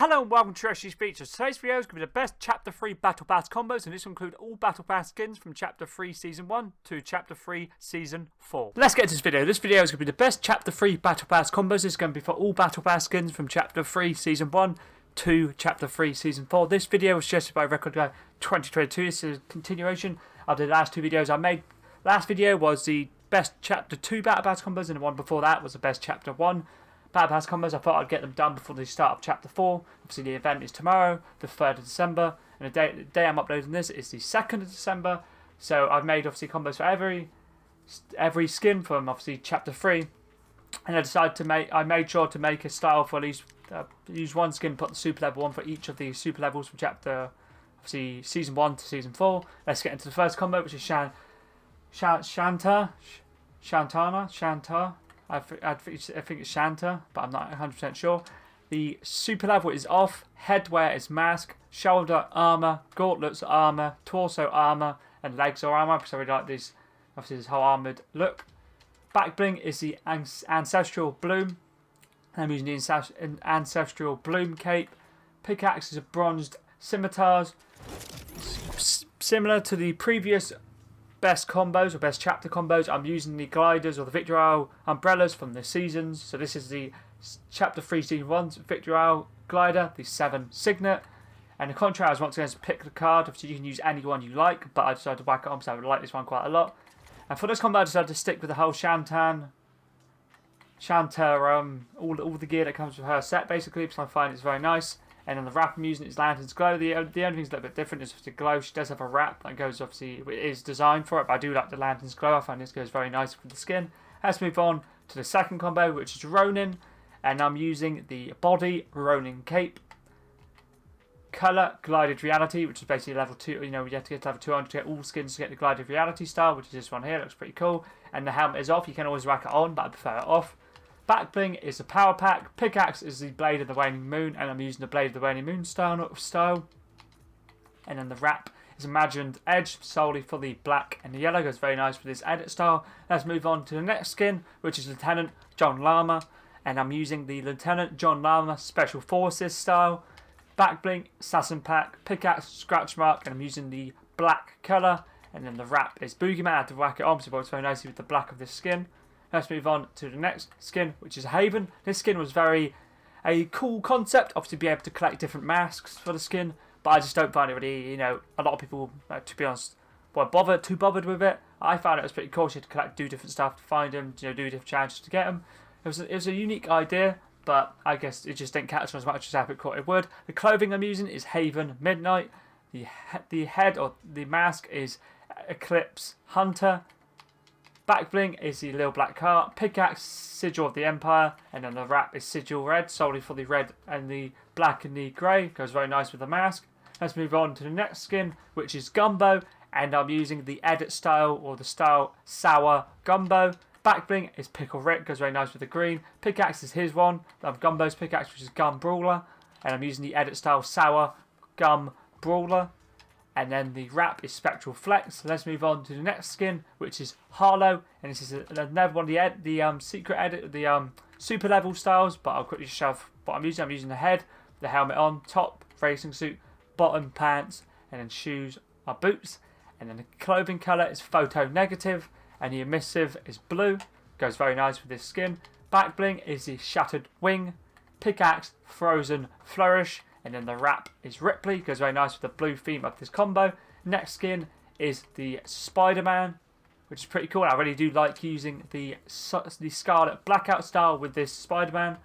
Hello and welcome to CH3 Features. Today's video is going to be the best Chapter 3 Battle Pass combos, and this will include all Battle Pass skins from Chapter 3 Season 1 to Chapter 3 Season 4. Let's get to this video. This video is going to be the best Chapter 3 Battle Pass combos. This is going to be for all Battle Pass skins from Chapter 3 Season 1 to Chapter 3 Season 4. This video was suggested by Record Guy 2022. This is a continuation of the last two videos I made. Last video was the best Chapter 2 Battle Pass combos, and the one before that was the best Chapter 1 Battle Pass combos. I thought I'd get them done before the start of Chapter 4. Obviously the event is tomorrow, the 3rd of December, and the day I'm uploading this is the 2nd of December. So I've made obviously combos for every skin from obviously Chapter 3, and I made sure to make a style for at least use one skin, put the super level one for each of the super levels from Chapter obviously Season 1 to Season 4. Let's get into the first combo, which is Shantana. I think it's Shanta, but I'm not 100% sure. The super level is off. Headwear is mask. Shoulder armor. Gauntlets armor. Torso armor. And legs are armor, because I really like this. Obviously, this whole armored look. Back bling is the ancestral bloom. I'm using the ancestral bloom cape. Pickaxe is a bronzed scimitars. Similar to the previous best combos or best chapter combos, I'm using the gliders or the Victory Royale umbrellas from the seasons. So this is the Chapter 3 Season 1 Victory Royale glider, the 7 signet. And the contrail is once again to pick the card. Obviously you can use any one you like, but I decided to whack it on because I would like this one quite a lot. And for this combo I decided to stick with the whole Shanta, all the gear that comes with her set basically, because I find it's very nice. And then the wrap I'm using is Lantern's Glow. The only thing that's a little bit different is the glow. She does have a wrap that goes, obviously, it is designed for it, but I do like the Lantern's Glow. I find this goes very nice with the skin. Let's move on to the second combo, which is Ronin. And I'm using the body Ronin cape. Colour Glided Reality, which is basically level 2. You know, you have to get to level 200 to get all skins to get the Glided Reality style, which is this one here. Looks pretty cool. And the helmet is off. You can always rack it on, but I prefer it off. Back bling is the power pack. Pickaxe is the blade of the waning moon, and I'm using the blade of the waning moon style. And then the wrap is imagined edge solely for the black and the yellow. Goes very nice with this edit style. Let's move on to the next skin, which is Lieutenant John Lama, and I'm using the Lieutenant John Lama Special Forces style. Back bling, assassin pack, pickaxe, scratch mark, and I'm using the black colour. And then the wrap is Boogeyman. I had to whack it on, so it works very nicely with the black of this skin. Let's move on to the next skin, which is Haven. This skin was a cool concept, obviously be able to collect different masks for the skin, but I just don't find it really, a lot of people, to be honest, were too bothered with it. I found it was pretty cool. You had to do different stuff to find them, do different challenges to get them. It was a unique idea, but I guess it just didn't catch on as much as I thought it would. The clothing I'm using is Haven Midnight. The head or the mask is Eclipse Hunter. Back bling is the little black cart. Pickaxe, Sigil of the Empire. And then the wrap is Sigil Red, solely for the red and the black and the grey. Goes very nice with the mask. Let's move on to the next skin, which is Gumbo. And I'm using the edit style, or the style Sour Gumbo. Back bling is Pickle Rick. Goes very nice with the green. Pickaxe is his one. I have Gumbo's pickaxe, which is Gum Brawler. And I'm using the edit style Sour Gum Brawler. And then the wrap is Spectral Flex. So let's move on to the next skin, which is Harlow. And this is another one of the secret edit, the super level styles. But I'll quickly show what I'm using. I'm using the head, the helmet on, top, racing suit, bottom, pants, and then shoes are boots. And then the clothing colour is Photo Negative. And the emissive is blue. Goes very nice with this skin. Back bling is the Shattered Wing. Pickaxe, Frozen Flourish. And then the wrap is Ripley. Goes very nice with the blue theme of this combo. Next skin is the Spider-Man, which is pretty cool. I really do like using the Scarlet Blackout style with this Spider-Man.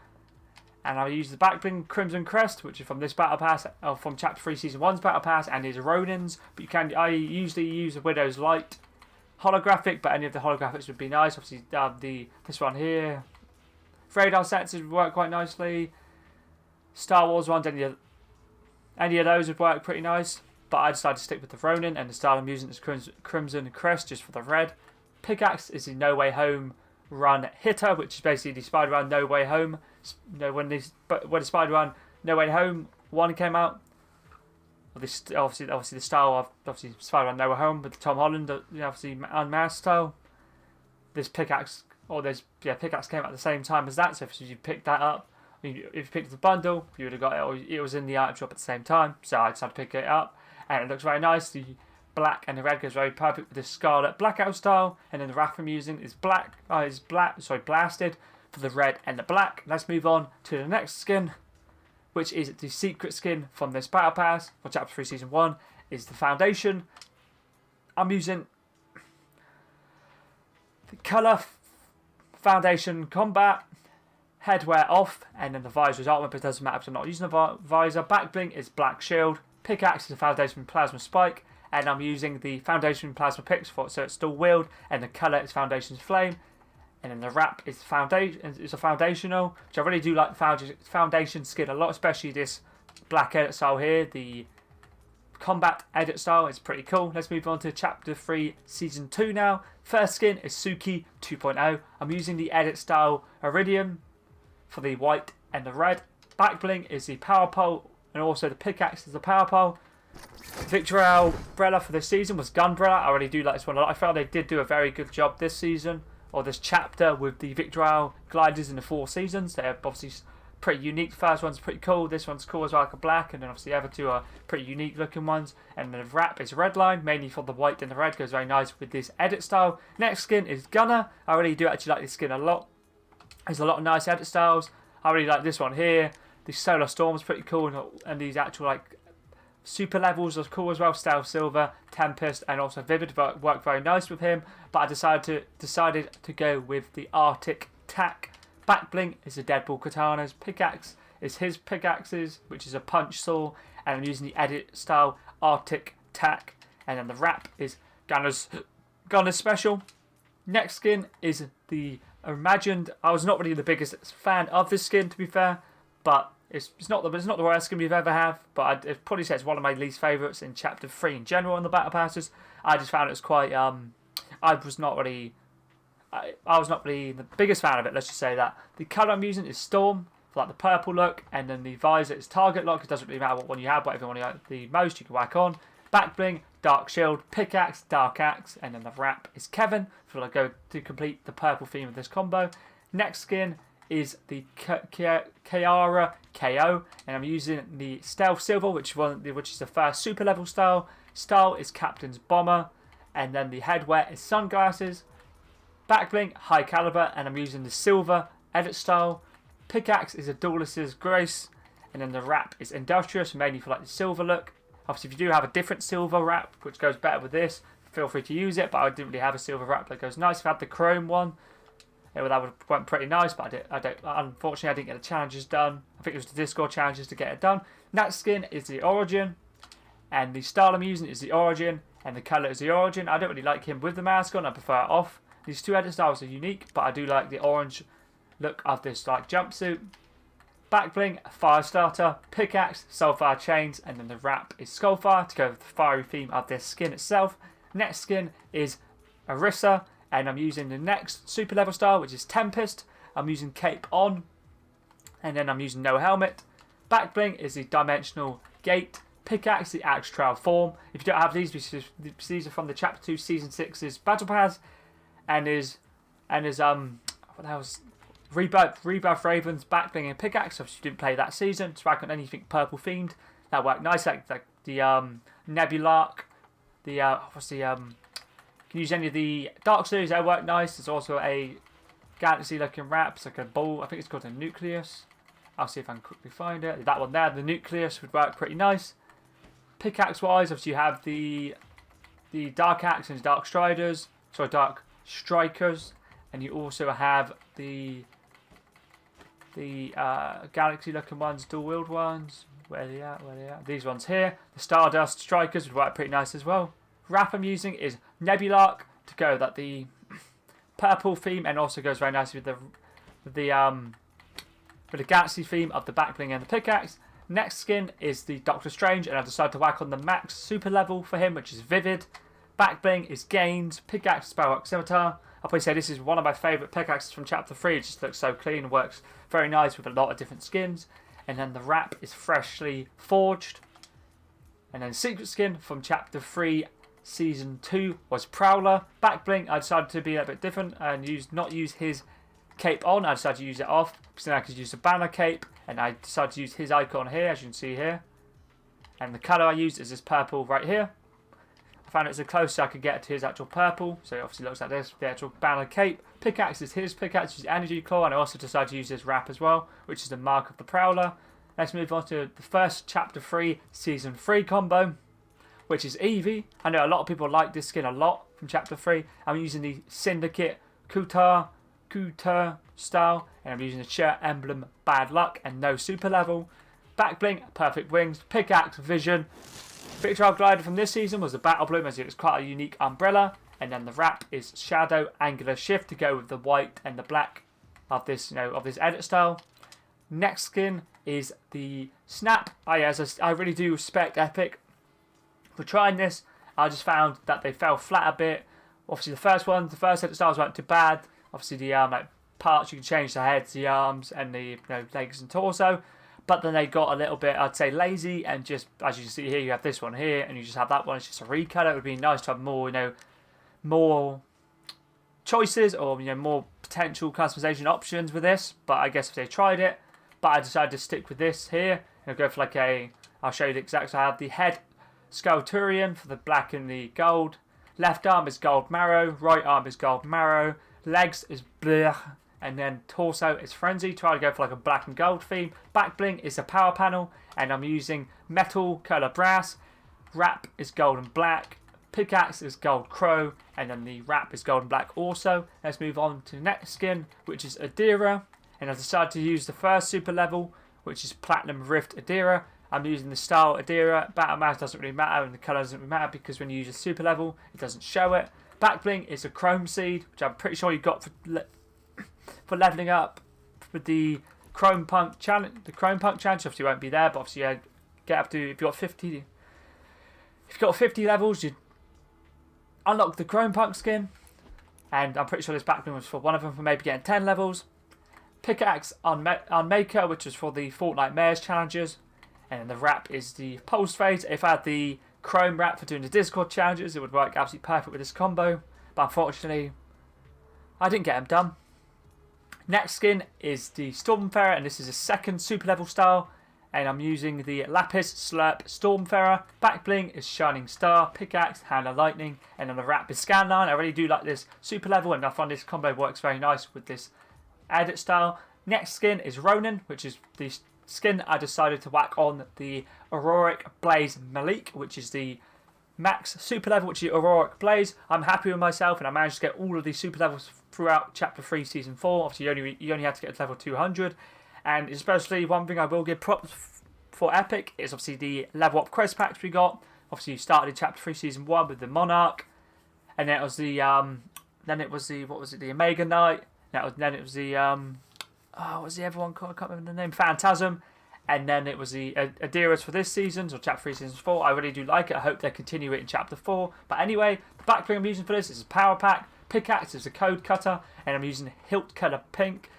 And I use the back bling Crimson Crest, which is from this Battle Pass, from Chapter 3 Season 1's Battle Pass, and is Ronin's. But I usually use the Widow's Light holographic, but any of the holographics would be nice. Obviously, this one here. Radar sensors would work quite nicely. Star Wars ones, any of those would work pretty nice, but I decided to stick with the Ronin, and the style I'm using is Crimson Crest, just for the red. Pickaxe is the No Way Home Run Hitter, which is basically the Spider-Man No Way Home. When the Spider-Man No Way Home 1 came out, obviously the style of Spider-Man No Way Home with the Tom Holland, obviously unmasked style. This pickaxe, pickaxe came out at the same time as that, so if you pick that up, If you picked the bundle, you would have got it, or it was in the item shop at the same time. So I decided to pick it up, and it looks very nice. The black and the red goes very perfect with this scarlet blackout style, and then the wrap I'm using is blasted for the red and the black. Let's move on to the next skin, which is the secret skin from this battle pass for Chapter 3 Season 1. Is the foundation. I'm using the colour foundation combat, headwear off, and then the visor is armor, but it doesn't matter because I'm not using the visor. Back bling is black shield. Pickaxe is the foundation plasma spike, and I'm using the foundation plasma picks for it, so it's still wheeled, and the colour is foundation's flame. And then the wrap is a foundational, which I really do like the foundation skin a lot, especially this black edit style here. The combat edit style is pretty cool. Let's move on to Chapter 3 Season 2 now. First skin is Suki 2.0. I'm using the edit style Iridium for the white and the red. Back bling is the power pole, and also the pickaxe is the power pole. Victory umbrella for this season was Gunbrella. I really do like this one a lot. I felt they did do a very good job this season, or this chapter, with the Victory gliders in the 4 seasons. They're obviously pretty unique. The first one's pretty cool. This one's cool as well, like a black, and then obviously the other two are pretty unique looking ones. And the wrap is Redline, mainly for the white and the red. Goes very nice with this edit style. Next skin is Gunner. I really do actually like this skin a lot. There's a lot of nice edit styles. I really like this one here. The Solar Storm is pretty cool, and these actual like super levels are cool as well. Stealth Silver, Tempest, and also Vivid work very nice with him. But I decided to go with the Arctic Tack. Back bling is the Deadpool katanas. Pickaxe is his pickaxes, which is a punch saw, and I'm using the edit style Arctic Tack. And then the wrap is Gunner's Special. Next skin is the Imagined. I was not really the biggest fan of this skin, to be fair, but it's not the worst skin we've ever had. But I'd probably say it's one of my least favourites in Chapter 3 in general on the battle passes. I just found it was quite. I was not really the biggest fan of it. Let's just say that. The colour I'm using is Storm for like the purple look, and then the visor is Target Lock. It doesn't really matter what one you have, whatever one you like the most, you can whack on. Back bling, Dark Shield, Pickaxe, Dark Axe, and then the wrap is Kevin for like go to complete the purple theme of this combo. Next skin is the Kiara KO, and I'm using the Stealth Silver, which is the first super level style. Style is Captain's Bomber, and then the headwear is Sunglasses. Back bling, High Caliber, and I'm using the Silver edit style. Pickaxe is a Duelist's Grace, and then the wrap is Industrious, mainly for like the silver look. Obviously, if you do have a different silver wrap, which goes better with this, feel free to use it, but I didn't really have a silver wrap that goes nice. If I had the chrome one, that would have went pretty nice, but unfortunately, I didn't get the challenges done. I think it was the Discord challenges to get it done. Next skin is the Origin, and the style I'm using is the Origin, and the colour is the Origin. I don't really like him with the mask on, I prefer it off. These two edit styles are unique, but I do like the orange look of this like jumpsuit. Back bling, Fire Starter, Pickaxe, Soulfire Chains, and then the wrap is Skullfire to go with the fiery theme of this skin itself. Next skin is Arissa, and I'm using the next super level style, which is Tempest. I'm using Cape on, and then I'm using no helmet. Back bling is the Dimensional Gate. Pickaxe, the Axe Trail form. If you don't have these are from the Chapter 2 Season 6's Battle Pass, and is what else? Rebirth Ravens, Back bling, and Pickaxe. Obviously, you didn't play that season, so I got anything purple themed. That worked nice, like the Nebulark, can use any of the Dark Series. That worked nice. There's also a galaxy looking wrap. It's like a ball. I think it's called a Nucleus. I'll see if I can quickly find it. That one there, the Nucleus, would work pretty nice. Pickaxe wise, obviously you have the Dark Axe and Dark Striders. Sorry, Dark Strikers, and you also have the galaxy looking ones, dual wield ones. Where are they at? These ones here. The Stardust Strikers would work pretty nice as well. Wrap I'm using is Nebulark to go that the purple theme, and also goes very nicely with the galaxy theme of the back bling and the pickaxe. Next skin is the Doctor Strange, and I decided to whack on the max super level for him, which is Vivid. Back bling is Gains, Pickaxe, Spellrock Scimitar. I'll probably say this is one of my favourite pickaxes from Chapter 3. It just looks so clean and works very nice with a lot of different skins. And then the wrap is Freshly Forged. And then secret skin from Chapter 3 Season 2 was Prowler. Back bling, I decided to be a bit different and not use his cape on. I decided to use it off, because then I could use the banner cape. and I decided to use his icon here, as you can see here. And the colour I used is this purple right here. I found it was the closest I could get to his actual purple, so it obviously looks like this, the actual banner cape. Pickaxe is his pickaxe, his energy claw, and I also decided to use this wrap as well, which is the mark of the prowler. Let's move on to the first Chapter 3 Season 3 combo, which is Eevee. I know a lot of people like this skin a lot from Chapter 3. I'm using the Syndicate Couture style, and I'm using the shirt emblem Bad Luck and no super level. Back bling, perfect wings, pickaxe, vision. Victory glider from this season was the Battle Bloom, as it was quite a unique umbrella. And then the wrap is Shadow Angular Shift to go with the white and the black of this, of this edit style. Next skin is the Snap. I really do respect Epic for trying this. I just found that they fell flat a bit. Obviously, the first edit styles weren't too bad. Obviously, the parts you can change the heads, the arms, and the legs and torso. But then they got a little bit, I'd say, lazy, and just as you can see here, you have this one here, and you just have that one. It's just a recolor. It would be nice to have more choices or more potential customization options with this. But I guess if they tried it, but I decided to stick with this here and go for I'll show you the exact. So I have the head Sculpturian for the black and the gold. Left arm is gold marrow. Right arm is gold marrow. Legs is blech. And then torso is Frenzy. Try to go for a black and gold theme. Back bling is the power panel. And I'm using metal colour brass. Wrap is gold and black. Pickaxe is gold crow. And then the wrap is gold and black also. Let's move on to the next skin, which is Adira. And I've decided to use the first super level, which is Platinum Rift Adira. I'm using the style Adira. Battle mask doesn't really matter, and the colour doesn't really matter because when you use a super level, it doesn't show it. Back bling is a Chrome Seed, which I'm pretty sure you got for leveling up with the Chrome Punk challenge. The Chrome Punk challenge obviously won't be there, but obviously you get up to if you've got 50 levels, you unlock the Chrome Punk skin, and I'm pretty sure this back bling was for one of them for maybe getting 10 levels. Pickaxe on Maker, which is for the Fortnite Mayor's challenges. And the wrap is the Pulse Phase. If I had the Chrome wrap for doing the Discord challenges, it would work absolutely perfect with this combo. But unfortunately, I didn't get them done. Next skin is the Stormfarer, and this is a second super level style. And I'm using the Lapis Slurp Stormfarer. Back bling is Shining Star. Pickaxe, Hand of Lightning. And then the wrap is Scanline. I really do like this super level, and I find this combo works very nice with this edit style. Next skin is Ronin, which is the skin I decided to whack on the Auroric Blaze Malik, which is the max super level, which is Auroric Blaze. I'm happy with myself, and I managed to get all of these super levels throughout Chapter 3 Season 4. Obviously, you only had to get to level 200. And especially one thing I will give props for Epic is obviously the level up quest packs we got. Obviously, you started in Chapter 3 Season 1 with the Monarch, and then it was the the Omega Knight. Then it was the what was the other one called? I can't remember the name. Phantasm. And then it was the Adiras for this season, so Chapter 3 Season 4. I really do like it. I hope they continue it in Chapter 4. But anyway, the back bling I'm using for this is a power pack. Pickaxe is a code cutter. And I'm using Hilt colour pink,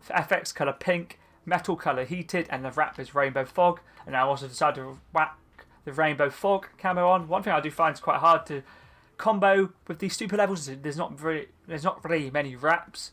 FX colour pink, metal colour heated, and the wrap is Rainbow Fog. And I also decided to whack the Rainbow Fog camo on. One thing I do find is quite hard to combo with these super levels is there's not really many wraps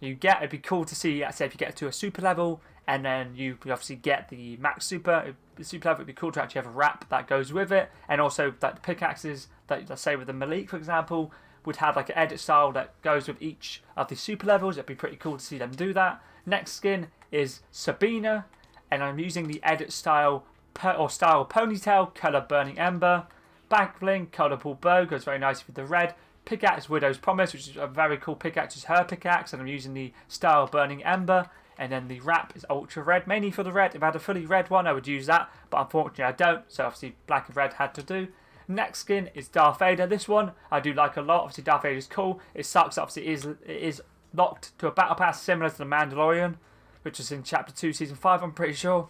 you get. It'd be cool to see, say, if you get to a super level and then you obviously get the max super level, it'd be cool to actually have a wrap that goes with it. And also that the pickaxes that, let's say with the Malik for example, would have an edit style that goes with each of the super levels. It'd be pretty cool to see them do that. Next skin is Sabina, and I'm using the edit style ponytail colour Burning Ember. Back bling colourful bow goes very nicely with the red. Pickaxe Widow's Promise, which is a very cool pickaxe, is her pickaxe, and I'm using the style Burning Ember. And then the wrap is ultra red, mainly for the red. If I had a fully red one, I would use that, but unfortunately I don't, so obviously black and red had to do. Next skin is Darth Vader. This one I do like a lot. Obviously Darth Vader is cool. It sucks, obviously it is locked to a battle pass similar to the Mandalorian, which is in Chapter 2 Season 5, I'm pretty sure.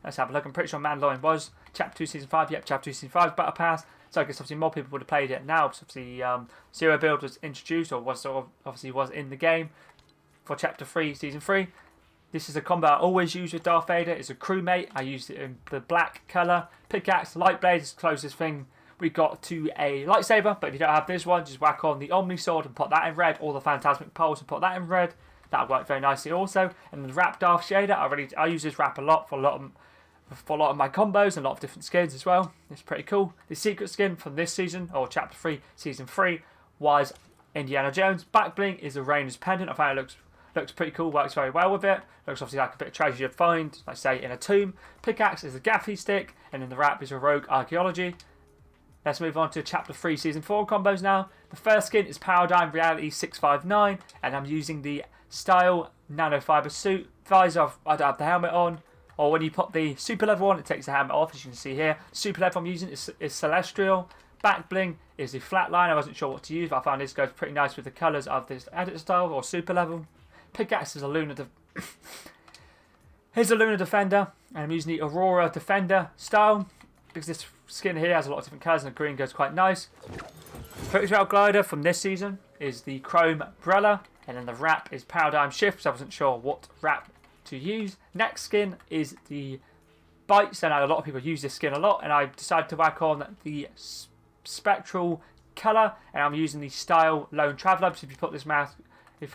Let's have a look. I'm pretty sure Mandalorian was Chapter 2 Season 5. Yep, Chapter 2 Season 5 battle pass. So I guess obviously more people would have played it now, because obviously Zero Build was introduced, or was obviously was in the game for Chapter 3 Season 3. This is a combo I always use with Darth Vader. It's a crewmate. I used it in the black colour. Pickaxe, light blade is the closest thing we got to a lightsaber. But if you don't have this one, just whack on the Omni Sword and put that in red. Or the Phantasmic Pulse and put that in red. That worked very nicely also. And the wrap Darth Shader, I use this wrap a lot for a lot of my combos and a lot of different skins as well. It's pretty cool. The secret skin from this season, or Chapter 3, Season 3, was Indiana Jones. Back bling is a Rainer's pendant. I find it looks pretty cool, works very well with it. Looks obviously like a bit of treasure you'd find, like say, in a tomb. Pickaxe is a gaffy stick, and then the wrap is a rogue archaeology. Let's move on to Chapter 3 Season 4 combos now. The first skin is Paradigm Reality 659, and I'm using the Style Nanofiber suit. Visor, I don't have the helmet on. Or when you put the super level on, it takes the helmet off, as you can see here. Super level I'm using is Celestial. Back bling is the flatline. I wasn't sure what to use, but I found this goes pretty nice with the colours of this edit style or super level. Pickaxe is a Lunar Here's a Lunar Defender, and I'm using the Aurora Defender style because this skin here has a lot of different colours and the green goes quite nice. Contrail glider from this season is the Chrome Umbrella, and then the wrap is Paradigm Shift, so I wasn't sure what wrap to use. Next skin is the Bites, and a lot of people use this skin a lot, and I decided to whack on the Spectral colour, and I'm using the Style Lone Traveller. So if you put this mask, the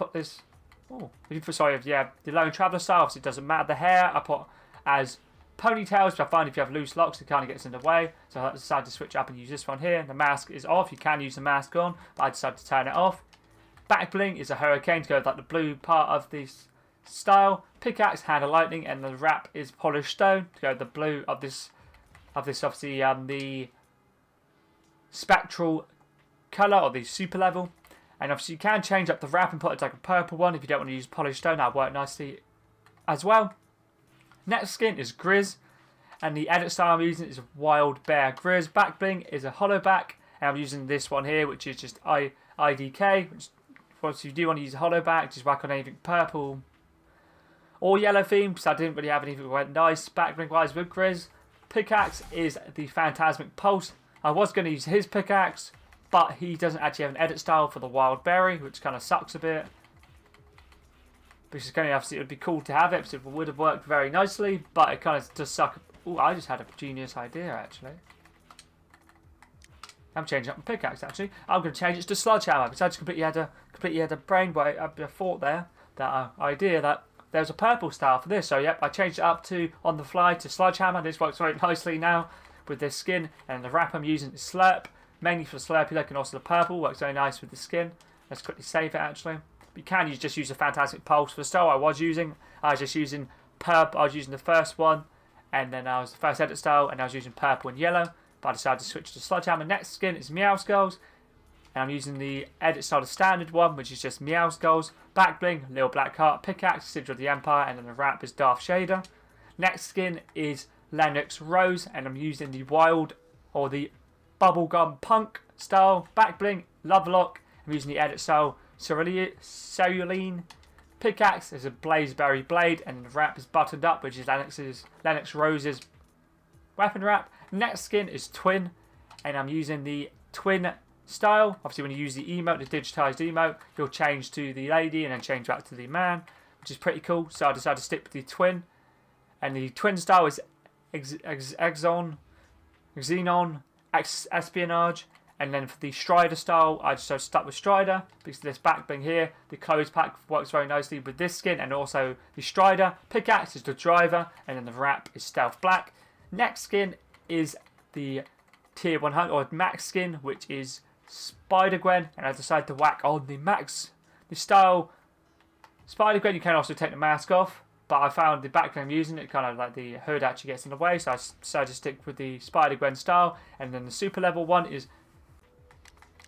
Lone Traveller style, obviously it doesn't matter. The hair I put as ponytails, but I find if you have loose locks it kind of gets in the way, so I decided to switch up and use this one here. The mask is off. You can use the mask on, but I decided to turn it off. Back bling is a Hurricane to go with like the blue part of this style. Pickaxe, Hand of Lightning, and the wrap is Polished Stone to go with the blue of this obviously the Spectral colour or the super level. And obviously you can change up the wrap and put it like a purple one if you don't want to use Polished Stone. That would work nicely as well. Next skin is Grizz, and the edit style I'm using is Wild Bear Grizz. Back bling is a hollow back, and I'm using this one here, which is just IDK. Which, if you do want to use a hollow back, just whack on anything purple or yellow theme, because I didn't really have anything that went nice back bling wise with Grizz. Pickaxe is the Phantasmic Pulse. I was going to use his pickaxe, but he doesn't actually have an edit style for the Wild Berry, which kind of sucks a bit. Which is kind of, obviously, it would be cool to have it, because it would have worked very nicely, but it kind of does suck. Oh, I just had a genius idea, actually. I'm changing up my pickaxe, actually. I'm going to change it to Sledgehammer, because I just completely had a brainwave, a thought there, that idea that there's a purple style for this. So, yep, I changed it up to, on the fly, to Sledgehammer. This works very nicely now with this skin, and the wrap I'm using is Slurp, mainly for Slurpy look, and also the purple works very nice with the skin. Let's quickly save it, actually. You can just use a Phantasmic Pulse for the style I was using. I was just using purple. I was using the first one, and then I was the first edit style, and I was using purple and yellow. But I decided to switch to Sledgehammer. Next skin is Meow Skulls, and I'm using the edit style, the standard one, which is just Meow Skulls. Back bling, Little Black Heart, Pickaxe, Sigil of the Empire, and then the wrap is Darth Shader. Next skin is Lennox Rose, and I'm using the Wild or the Bubblegum Punk style. Back bling, Lovelock. I'm using the edit style Cerulean. Pickaxe is a Blazeberry Blade, and the wrap is Buttoned Up, which is Lennox Rose's weapon wrap. Next skin is Twin, and I'm using the Twin style. Obviously, when you use the emote, the digitized emote, you'll change to the lady and then change back to the man, which is pretty cool. So I decided to stick with the Twin, and the Twin style is Xenon, Espionage. And then for the Strider style, I just stuck with Strider because this back bling here, the clothes pack works very nicely with this skin, and also the Strider. Pickaxe is the Driver, and then the wrap is Stealth Black. Next skin is the Tier 100 or Max skin, which is Spider-Gwen, and I decided to whack on the Max. The style Spider-Gwen, you can also take the mask off, but I found the back bling I'm using it, kind of like the hood actually gets in the way, so I decided to stick with the Spider-Gwen style. And then the super level one is,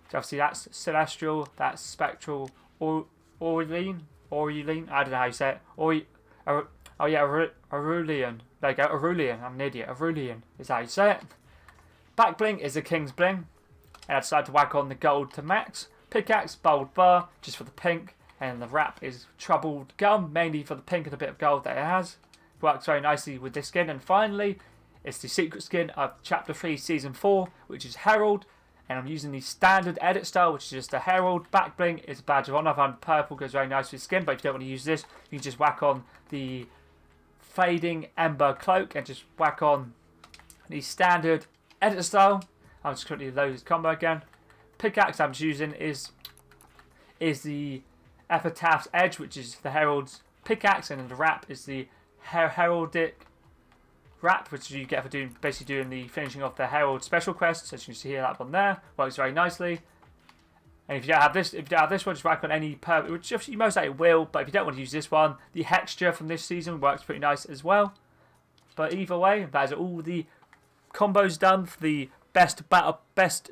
obviously that's Celestial, that's Spectral, Aurelian, I don't know how you say it, Aurelian, there you go, Aurelian, I'm an idiot, Aurelian is how you say it. Back bling is the King's Bling, and I decided to whack on the gold to max. Pickaxe, Bold Bar, just for the pink, and the wrap is Troubled Gum, mainly for the pink and a bit of gold that it has. Works very nicely with this skin. And finally, it's the secret skin of Chapter 3 Season 4, which is Herald. And I'm using the standard edit style, which is just a Herald. Back bling is a badge of honor. I find purple goes very nice with skin, but if you don't want to use this, you can just whack on the Fading Ember Cloak and just whack on the standard edit style. I'll just quickly load this combo again. Pickaxe I'm using is the Epitaph's Edge, which is the Herald's pickaxe, and then the wrap is the Heraldic wrap, which you get for basically doing the finishing off the Herald special quests. As you can see here, that one there works very nicely. And if you don't have this, one, just whack on any purple, which you most likely will. But if you don't want to use this one, the Hexture from this season works pretty nice as well. But either way, that is all the combos done for the best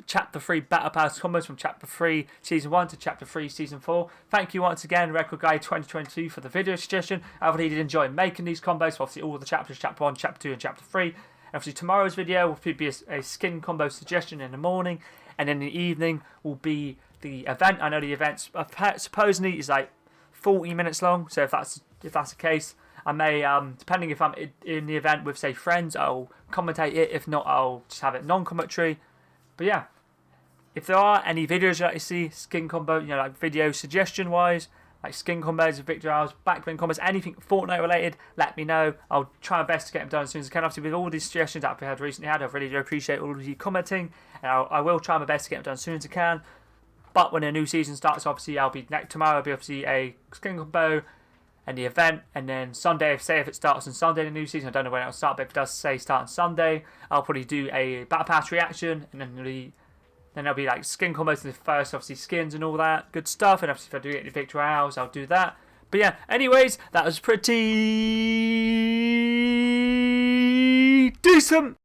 Chapter 3 Battle Pass combos from Chapter 3 Season 1 to Chapter 3 Season 4. Thank you once again, Record Guy 2022, for the video suggestion. I really did enjoy making these combos for obviously all the chapters, Chapter 1, Chapter 2 and Chapter 3. And obviously tomorrow's video will be a skin combo suggestion in the morning, and in the evening will be the event. I know the event supposedly is like 40 minutes long, so if that's the case, I may, depending if I'm in the event with, say, friends, I'll commentate it. If not, I'll just have it non-commentary. But yeah, if there are any videos you like to see, skin combo, like video suggestion-wise, like skin combos, victory hours, backbling combos, anything Fortnite related, let me know. I'll try my best to get them done as soon as I can. Obviously, with all these suggestions that I've recently had, I really do appreciate all of you commenting, and I will try my best to get them done as soon as I can. But when a new season starts, obviously, tomorrow will be obviously a skin combo and the event, and then Sunday, if it starts on Sunday, the new season, I don't know when it'll start, but if it does say start on Sunday, I'll probably do a Battle Pass reaction, and then there'll be like skin combos in the first, obviously skins and all that good stuff, and obviously if I do get the victory hours, I'll do that. But yeah, anyways, that was pretty decent.